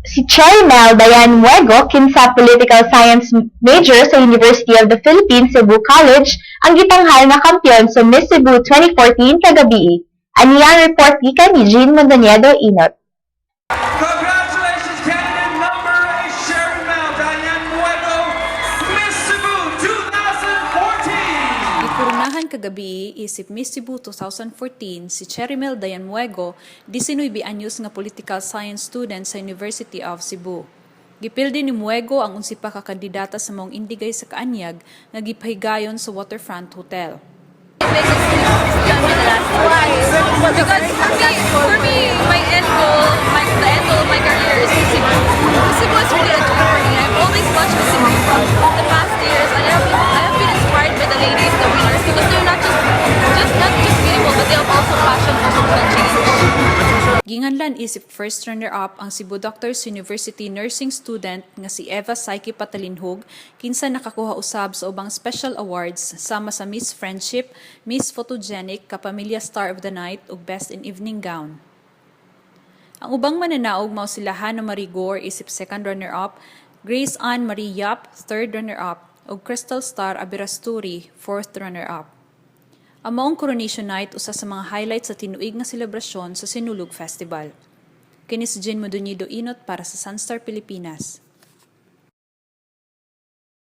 Si Charimel Dayan Muego, kinsa Political Science major sa University of the Philippines, Cebu College, ang gitanghal na kampiyon sa Miss Cebu 2014 kagabi. Ani ang report gikan ni Jean Mondoñedo Inot. Congratulations, candidate number 8, Charimel Dayan Muego, Miss Cebu 2014! Ikurunahan kagabi isip Miss Cebu 2014 si Charimel Dayan Muego, 19 anyos nga political science student sa University of Cebu. Gipildi ni Muego ang unsipa ka kandidata sa maong indigay sa kaanyag nga gipahigayon sa Waterfront Hotel. Because for me, my end goal, the end goal of my career is Miss Cebu. Miss Cebu is really a dream for me. I've always watched Miss Cebu from the past years. I have been inspired by the ladies, the winners, because they're not just beautiful, but they have also passion for social change. Ginganlan isip first runner-up ang Cebu Doctors University nursing student nga si Eva Saiki Patalinhog, kinsa nakakuha usab sa ubang special awards sama sa Miss Friendship, Miss Photogenic, Kapamilya Star of the Night ug Best in Evening Gown. Ang ubang mananaog mao sila Hannah Marie Gore isip second runner-up, Grace Ann Marie Yap third runner-up ug Crystal Star Abirasturi fourth runner-up. Ang maong coronation night usa sa mga highlights sa tinuig nga selebrasyon sa Sinulog Festival. Kini si Jean Mondoñedo Inot para sa Sun.Star Pilpinas.